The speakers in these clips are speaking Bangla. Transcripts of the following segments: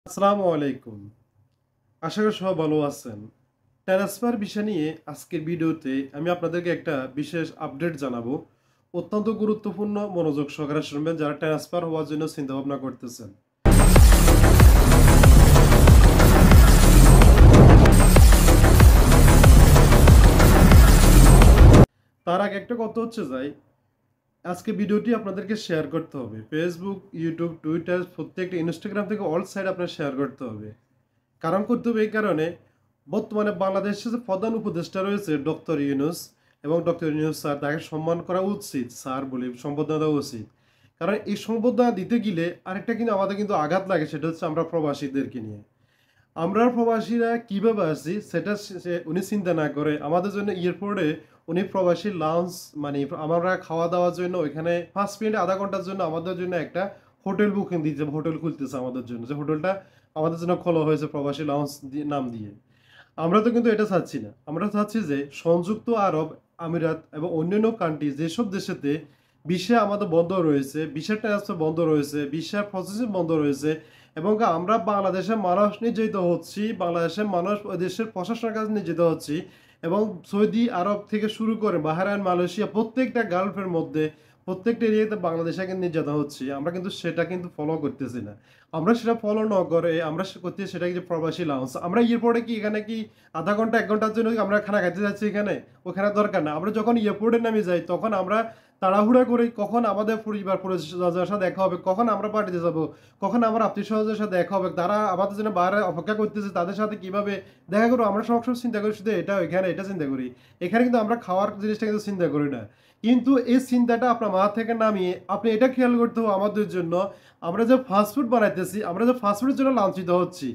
আসসালামু আলাইকুম। আশা করি সবাই ভালো আছেন। ট্রান্সফার বিষয় নিয়ে আজকের ভিডিওতে আমি আপনাদেরকে একটা বিশেষ আপডেট জানাবো। অত্যন্ত গুরুত্বপূর্ণ, মনোযোগ সহকারে শুনবেন যারা ট্রান্সফার হওয়ার জন্য চিন্তা ভাবনা করতেছেন। তার আগে একটা কথা হচ্ছে আজকে ভিডিওটি আপনাদেরকে শেয়ার করতে হবে। ফেসবুক, ইউটিউব, টুইটার, প্রত্যেকটা ইনস্টাগ্রাম থেকে অল সাইড আপনার শেয়ার করতে হবে। কারণ করতে হবে এই কারণে, বর্তমানে বাংলাদেশের যে প্রধান উপদেষ্টা রয়েছে ডক্টর ইউনূস, এবং ডক্টর ইউনূস স্যার, তাকে সম্মান করা উচিত, স্যার বলে সম্বোধনা দেওয়া উচিত। কারণ এই সম্বোধনা দিতে গেলে আরেকটা কিন্তু আমাদের কিন্তু আঘাত লাগে, সেটা হচ্ছে আমরা প্রবাসীদেরকে নিয়ে। আমরা প্রবাসীরা কিভাবে আছি সেটা উনি চিন্তা না করে আমাদের জন্য এয়ারপোর্টে উনি প্রবাসী লাউঞ্জ, মানে আমরা খাওয়া দাওয়ার জন্য ওইখানে 5 মিনিট আধা ঘন্টার জন্য আমাদের জন্য একটা হোটেল বুকিং দিতে, হোটেল খুলতেছে আমাদের জন্য, যে হোটেলটা আমাদের জন্য খোলা হয়েছে প্রবাসী লাউঞ্জ নাম দিয়ে। আমরা তো কিন্তু এটা চাচ্ছি না। আমরা চাচ্ছি যে সংযুক্ত আরব আমিরাত এবং অন্যান্য কান্ট্রি, যেসব দেশেতে ভিসা আমাদের বন্ধ রয়েছে, ভিসা ট্রান্সফার বন্ধ রয়েছে, ভিসা প্রসেসিং বন্ধ রয়েছে, এবং আমরা বাংলাদেশের মানুষ নির্যাতিত হচ্ছি, বাংলাদেশের মানুষ ওই দেশের প্রশাসনের কাছে নির্যাতিত হচ্ছি, এবং সৌদি আরব থেকে শুরু করে বাহরাইন, মালয়েশিয়া, প্রত্যেকটা গালফের মধ্যে প্রত্যেকটা এরিয়াতে বাংলাদেশে কিন্তু নির্যাতন হচ্ছে। আমরা কিন্তু সেটা কিন্তু ফলো করতেছি না। আমরা সেটা ফলো না করে আমরা করতে সেটা কি, যে প্রবাসী লাউঞ্জ। আমরা এয়ারপোর্টে কি এখানে কি আধা ঘন্টা 1 ঘন্টার জন্য আমরা খানা খাইতে যাচ্ছি এখানে? ওখানে দরকার না। আমরা যখন এয়ারপোর্টে নামে যাই তখন আমরা তাড়াহুড়া করে কখন আমাদের পরিবার পরিজনের সাথে দেখা হবে, কখন আমরা পার্টিতে যাব, কখন আমার আত্মীয় স্বজনের সাথে দেখা হবে, তারা আমাদের জন্য বাইরে অপেক্ষা করতেছে, তাদের সাথে কিভাবে দেখা করবো। আমরা সবসময় চিন্তা করি শুধু এটা, এখানে এটা চিন্তা করি। এখানে কিন্তু আমরা খাওয়ার জিনিসটা কিন্তু চিন্তা করি না। কিন্তু এই চিন্তাটা আপনার মাথা থেকে নামিয়ে আপনি এটা খেয়াল করতে হবে আমাদের জন্য, আমরা যে ফাস্টফুড বানাইতেছি, আমরা যে ফাস্টফুডের জন্য লাঞ্ছিত হচ্ছি,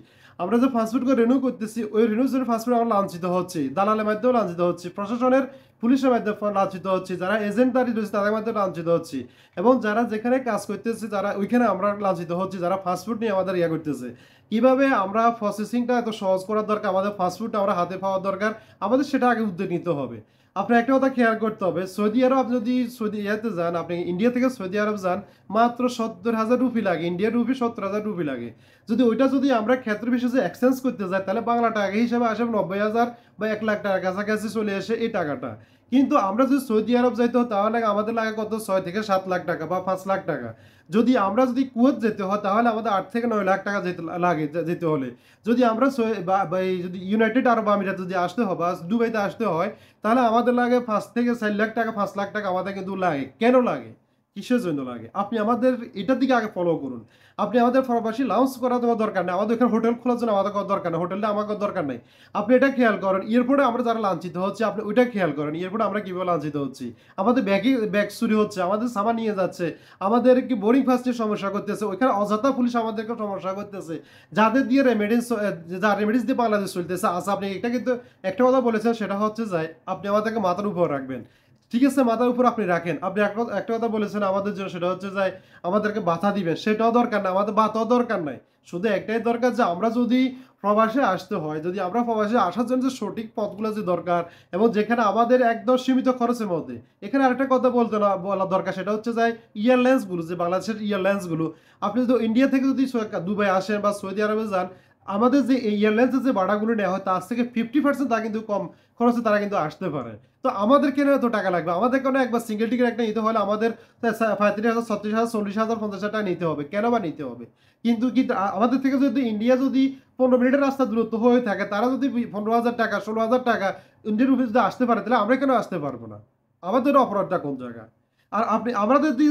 আমরা যে ফাস্টফুডকে রিনিউ করতেছি, ওই রিনিউর জন্য ফাস্টফুড আমরা লাঞ্ছিত হচ্ছি, দালালের মাধ্যমেও লাঞ্ছিত হচ্ছি, প্রশাসনের পুলিশের মাধ্যমে লাঞ্ছিত হচ্ছি, যারা এজেন্টদারি রয়েছে তাদের মাধ্যমে লাঞ্ছিত হচ্ছি, এবং যারা যেখানে কাজ করতেছে তারা ওইখানে আমরা লাঞ্ছিত হচ্ছি, যারা ফাস্টফুড নিয়ে আমাদের ইয়া করতেছে। কিভাবে আমরা প্রসেসিংটা এত সহজ করার দরকার, আমাদের ফাস্টফুডটা আমরা হাতে পাওয়ার দরকার, আমাদের সেটা আগে উদ্যোগ নিতে হবে। আপনার একটা কথা খেয়াল করতে হবে, সৌদি আরব, আপনি যদি সৌদি ইয়াতে যান, আপনি ইন্ডিয়া থেকে সৌদি আরব যান, মাত্র 70,000 রুপি লাগে, ইন্ডিয়ার রুপি 70,000 রুপি লাগে। যদি ওইটা যদি আমরা ক্ষেত্র বিশেষে এক্সচেঞ্জ করতে যাই, তাহলে বাংলা টাকা হিসাবে আসে 90,000 বা 1 লাখ টাকার কাছাকাছি চলে আসে এই টাকাটা। কিন্তু আমরা যদি সৌদি আরব যাইতে হয় তাহলে আমাদের লাগে কত, 6 থেকে 7 লাখ টাকা বা 5 লাখ টাকা। যদি আমরা যদি কুয়েত যেতে হয় তাহলে আমাদের 8 থেকে 9 লাখ টাকা যেতে হলে। যদি আমরা যদি ইউনাইটেড আরব আমিরাত যদি আসতে হয় বা দুবাইতে আসতে হয়, তাহলে আমাদের লাগে 5 থেকে 4 লাখ টাকা, 5 লাখ টাকা আমাদের কিন্তু লাগে। কেন লাগে? কিসের জন্য লাগে? আপনি আমাদের এটার দিকে আগে ফলো করুন। আপনি আমাদের প্রবাসী লাউঞ্জ করার তোমার দরকার নেই। আমাদের এখানে হোটেল খোলার জন্য আমাদের কোনো দরকার নেই। হোটেলটা আমাদের দরকার নাই। আপনি এটা খেয়াল করেন। এয়ারপোর্টে আমরা যারা লাঞ্ছিত হচ্ছি, আপনি ওইটা খেয়াল করেন। এয়ারপোর্টে আমরা কিভাবে লাঞ্ছিত হচ্ছি? আমাদের ব্যাগ চুরি হচ্ছে, আমাদের সামান নিয়ে যাচ্ছে, আমাদেরকে বোর্ডিং ফার্স্টের সমস্যা করতেছে। ওইখানে অযথা পুলিশ আমাদেরকে সমস্যা করতেছে। যাদের দিয়ে রেমিডেন্স দিয়ে বাংলাদেশ চলতেছে। আচ্ছা, আপনি এটা কিন্তু একটা কথা বলেছেন, সেটা হচ্ছে আপনি আমাদেরকে মাথার উপর রাখবেন। ঠিক আছে, মাথার উপর আপনি রাখেন। আপনি একটা কথা বলেছেন আমাদের জন্য, সেটা হচ্ছে আমাদেরকে বাধা দিবেন। সেটাও দরকার নাই, আমাদের বাধাও দরকার নাই। শুধু একটাই দরকার, যে আমরা যদি প্রবাসে আসতে হয়, যদি আমরা প্রবাসে আসার জন্য যে সঠিক পথগুলো যে দরকার, এবং যেখানে আমাদের একদম সীমিত খরচের মধ্যে। এখানে আরেকটা কথা বলা দরকার, সেটা হচ্ছে এয়ারলাইন্সগুলো, যে বাংলাদেশের এয়ারলাইন্সগুলো, আপনি যদি ইন্ডিয়া থেকে যদি দুবাই আসেন বা সৌদি আরবে যান, আমাদের যে এয়ারলাইন্সের যে ভাড়াগুলো নেওয়া হয় তার থেকে 50% তা কিন্তু কম খরচে তারা কিন্তু আসতে পারে। তো আমাদের কেন এত টাকা লাগবে? আমাদের কেন একবার সিঙ্গেল টিকিট একটা নিতে হলে আমাদের 35,000, 36,000, 40,000, 50,000 টাকা নিতে হবে? কেন বা নিতে হবে? কিন্তু আমাদের থেকে যদি ইন্ডিয়া যদি 15 মিনিটের রাস্তা দূরত্ব হয়ে থাকে, তারা যদি 15,000 টাকা, 16,000 টাকা ইন্ডিয়ার রুপি যদি আসতে পারে, তাহলে আমরা কেন আসতে পারবো না? আমাদের অপরাধটা কোন জায়গা? আর আমাদের যদি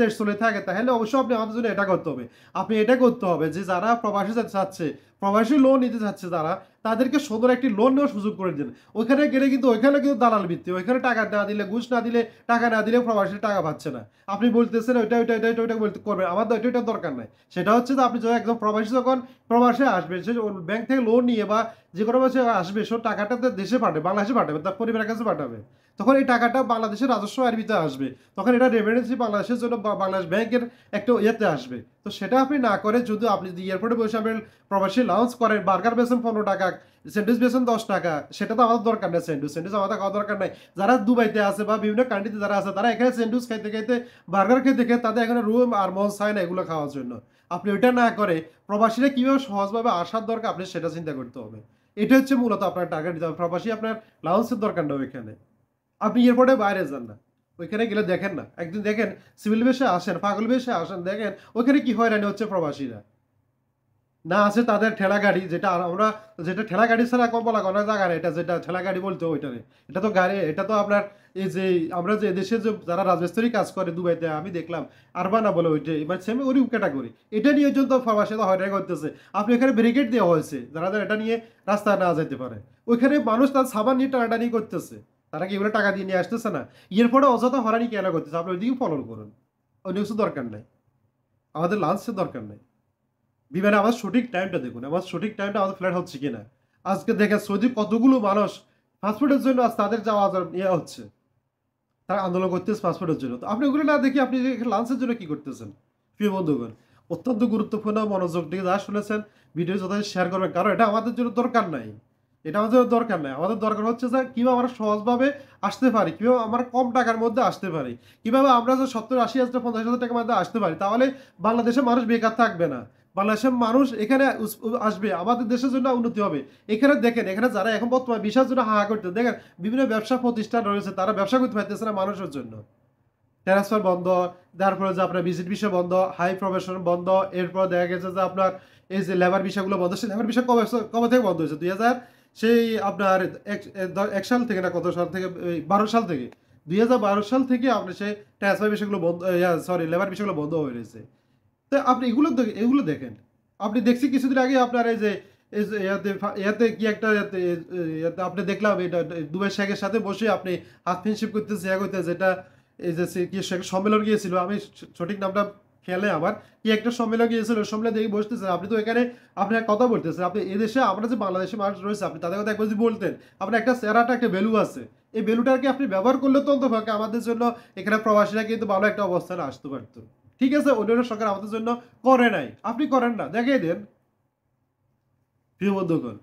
দেশ চলে থাকে, তাহলে অবশ্যই আপনি আমাদের জন্য এটা করতে হবে। আপনি এটা করতে হবে যে যারা প্রবাসী যেতে চাচ্ছে, প্রবাসী লোন নিতে চাচ্ছে যারা, তাদেরকে সুন্দর একটি লোন নেওয়ার সুযোগ করে দিন। ওইখানে গেলে কিন্তু ওইখানে কিন্তু দালাল ভিত্তি, ওইখানে টাকা না দিলে, ঘুষ না দিলে, টাকা না দিলে প্রবাসী টাকা পাচ্ছে না। আপনি বলতেছেন ওইটা বলতে করবেন, আমাদের ওইটা দরকার নাই। সেটা হচ্ছে যে আপনি যখন একদম প্রবাসী যখন প্রবাসে আসবে, সে ব্যাংক থেকে লোন নিয়ে বা যে কোনো মাসে আসবে, সে টাকাটা দেশে পাঠাবে, বাংলাদেশে পাঠাবে, তার পরিবারের কাছে পাঠাবে। তখন এই টাকাটা বাংলাদেশের রাজস্ব আয়ের ভিতরে আসবে। তখন এটা রেমিটেন্সি বাংলাদেশের জন্য বাংলাদেশ ব্যাংকের একটা ইয়েতে আসবে। তো সেটা আপনি না করে, যদি আপনি যদি এয়ারপোর্টে বসে আপনি প্রবাসী লাউঞ্জ করেন, বার্গার বেছেন 15 টাকা, স্যান্ডউইচ বেছেন 10 টাকা, সেটা তো আমাদের দরকার নেই। স্যান্ডউইচ আমাদের খাওয়া দরকার নাই। যারা দুবাইতে আছে বা বিভিন্ন কান্ট্রিতে যারা আছে, তারা এখানে স্যান্ডউইচ খাইতে খাইতে, বার্গার খেতে খেতে তাদের এখানে রুম আর মন চায় না এগুলো খাওয়ার জন্য। আপনি ওইটা না করে প্রবাসীরা কীভাবে সহজভাবে আসার দরকার আপনি সেটা চিন্তা করতে হবে। এটা হচ্ছে মূলত আপনার টার্গেট দিতে হবে। প্রবাসী আপনার লাউন্সের দরকার নেই ওইখানে। আপনি এয়ারপোর্টে বাইরে যান না। ওইখানে গেলে দেখেন না। একদিন দেখেন সিভিল বেশে আসেন, পাগল বেশে আসেন, দেখেন ওইখানে কি হয়রানি হচ্ছে প্রবাসীরা। না আছে তাদের ঠেলা গাড়ি, যেটা আর আমরা যেটা ঠেলা গাড়ি ছাড়া কম বলা কোনো জায়গা নেই, এটা যেটা ঠেলা গাড়ি বলতে ওইটারে। এটা তো গাড়ি, এটা তো আপনার এই যে আমরা যে দেশে যে যারা রাজমিস্ত্রি কাজ করে দুবাইতে আমি দেখলাম আরবানা বলে ওইটাই মানে সেম ওরই ক্যাটাগরি। এটা নিয়ে জন্য প্রবাসী তো হয়রানি করতেছে। আপনি এখানে ব্যারিকেড দেওয়া হয়েছে যারা যারা এটা নিয়ে রাস্তায় না যেতে পারে। ওইখানে মানুষ তার সাবান নিয়ে টানাটানি করতেছে। তারা কি এগুলো টাকা দিয়ে নিয়ে আসতেছে না? এরপরে অযথা হয়রানি কেন করতেছে? আপনি ওইদিকে ফলো করুন। অন্য কিছু দরকার নাই। আমাদের লাঞ্চের দরকার নাই। বিমানে আমার সঠিক টাইমটা দেখুন। আমার সঠিক টাইমটা আমাদের ফ্লাইট হচ্ছে কিনা। আজকে দেখেন সৌদি কতগুলো মানুষ পাসপোর্টের জন্য আজ তাদের যাওয়া ইয়ে হচ্ছে। তারা আন্দোলন করতেছে পাসপোর্টের জন্য। তো আপনি ওগুলো না দেখে আপনি লাঞ্চের জন্য কি করতেছেন? প্রিয় বন্ধুগণ, অত্যন্ত গুরুত্বপূর্ণ মনোযোগ দিয়ে যা শুনেছেন ভিডিও যথাযথ শেয়ার করবেন। কারণ এটা আমাদের জন্য দরকার নাই। এটা আমাদের জন্য দরকার নাই। আমাদের দরকার হচ্ছে যে কিভাবে আমরা সহজভাবে আসতে পারি, কিভাবে আমরা কম টাকার মধ্যে আসতে পারি, কিভাবে আমরা যে ৭০,০০০ ৮০,০০০ টাকার মধ্যে আসতে পারি। তাহলে বাংলাদেশের মানুষ বেকার থাকবে না। বাংলাদেশের মানুষ এখানে আসবে, আমাদের দেশের জন্য উন্নতি হবে। এখানে দেখেন, এখানে যারা এখন বর্তমানে ভিসার জন্য হাহা করতে দেখেন বিভিন্ন ব্যবসা প্রতিষ্ঠান রয়েছে, তারা ব্যবসা করতে পারতেছে না মানুষের জন্য। ট্রান্সফার বন্ধ, তারপরে যে আপনার ভিজিট ভিসা বন্ধ, হাই প্রফেশন বন্ধ, এরপর দেখা গেছে যে আপনার এই যে লেবার ভিসাগুলো বন্ধ। সেই লেবার ভিসা কবে থেকে বন্ধ হয়েছে? ২০০০ সেই আপনার ১ সাল থেকে না কত সাল থেকে, ১২ সাল থেকে। ২০১২ সাল থেকে আপনার সেই ট্রান্সফার ভিসাগুলো বন্ধ, সরি লেবার ভিসাগুলো বন্ধ হয়ে রয়েছে। তো আপনি এগুলো দেখেন। আপনি দেখছি কিছুদিন আগে আপনার এই যে ইয়াতে কি একটা ইয়াতে আপনি দেখলাম এটা দুবাই শেখের সাথে বসে আপনি হাত ফ্রেন্ডশিপ করতেছে, ইয়া করতেছে, এটা এই যে কি সম্মেলন গিয়েছিল, আমি সঠিক নামটা খেয়ালে আমার কি একটা সম্মেলন গিয়েছিল, ওই সম্মেলনে দেখে বসতেছেন। আপনি তো এখানে আপনার কথা বলতেছেন। আপনি এদেশে আমরা যে বাংলাদেশের মানুষ রয়েছে আপনি তাদের কথা একবার যদি বলতেন, আপনার একটা চেহারাটা একটা ভ্যালু আছে। এই ভ্যালুটাকে আপনি ব্যবহার করলে তো অন্ততপক্ষে আমাদের জন্য এখানে প্রবাসীরা কিন্তু ভালো একটা অবস্থানে আসতে পারত। ঠিক আছে, অন্যান্য সরকার আমাদের জন্য করে নাই। আপনি করেন না, দেখিয়ে দেন। প্রিয় বন্ধুগণ,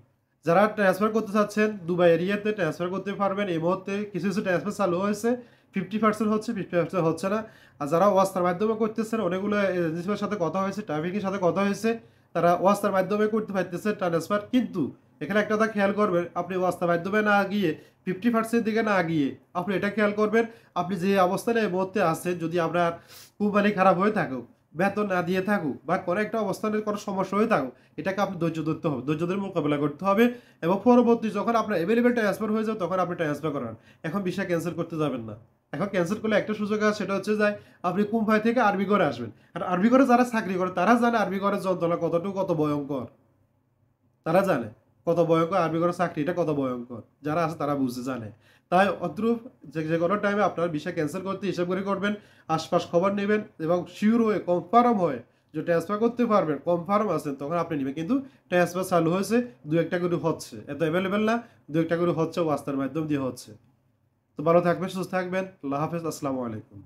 যারা ট্রান্সফার করতে চাচ্ছেন দুবাই এরিয়াতে ট্রান্সফার করতে পারবেন। এই মুহূর্তে কিছু কিছু ট্রান্সফার চালু হয়েছে, 50% হচ্ছে, 50% হচ্ছে না। আর যারা ওয়াস্তার মাধ্যমে করতেছেন অনেকগুলো এজেন্সির সাথে কথা হয়েছে, ট্রাফিকের সাথে কথা হয়েছে, তারা ওয়াস্তার মাধ্যমে করতে পারতেছে ট্রান্সফার। কিন্তু এখানে একটা কথা খেয়াল করবেন, আপনি ওয়াস্তার মাধ্যমে না গিয়ে 50% দিকে না গিয়ে আপনি এটা খেয়াল করবেন, আপনি যে অবস্থানে এই মুহূর্তে আছেন, যদি আপনার কোম্পানি খারাপ হয়ে থাকুক, বেতন না দিয়ে থাকুক, বা কোনো একটা অবস্থানের কোনো সমস্যা হয়ে থাকুক, এটাকে আপনি ধৈর্য ধরতে হবে, ধৈর্য ধরে মোকাবেলা করতে হবে। এবং পরবর্তী যখন আপনার অ্যাভেলেবেল ট্রান্সফার হয়ে যাবে তখন আপনি ট্রান্সফার করান। এখন ভিসা ক্যান্সেল করতে যাবেন না। এখন ক্যান্সেল করলে একটা সুযোগ আছে, সেটা হচ্ছে যে আপনি কোম্পানি থেকে আরবি ঘরে আসবেন। আর আরবি ঘরে যারা চাকরি করে তারা জানে আরবি ঘরের যন্ত্রণা কতটুকু, কত ভয়ঙ্কর। তারা জানে কত ভয়ঙ্কর আরবি ঘরের চাকরিটা, কত ভয়ঙ্কর। যারা আছে তারা বুঝে জানে। তাই অদ্রুপ যে কোনো টাইমে আপনার ভিসা ক্যান্সেল করতে হিসাব করে করবেন, আশপাশ খবর নেবেন এবং শিওর হয়ে কনফার্ম হয়ে যে ট্রান্সফার করতে পারবেন, কনফার্ম আছেন, তখন আপনি নেবেন। কিন্তু ট্রান্সফার চালু হয়েছে, দু একটা করে হচ্ছে, এত অ্যাভেলেবেল না, দু একটা করে হচ্ছে, ওয়াস্তার মাধ্যম দিয়ে হচ্ছে। তো ভালো থাকবেন, সুস্থ থাকবেন। আল্লাহ হাফেজ, আসসালামু আলাইকুম।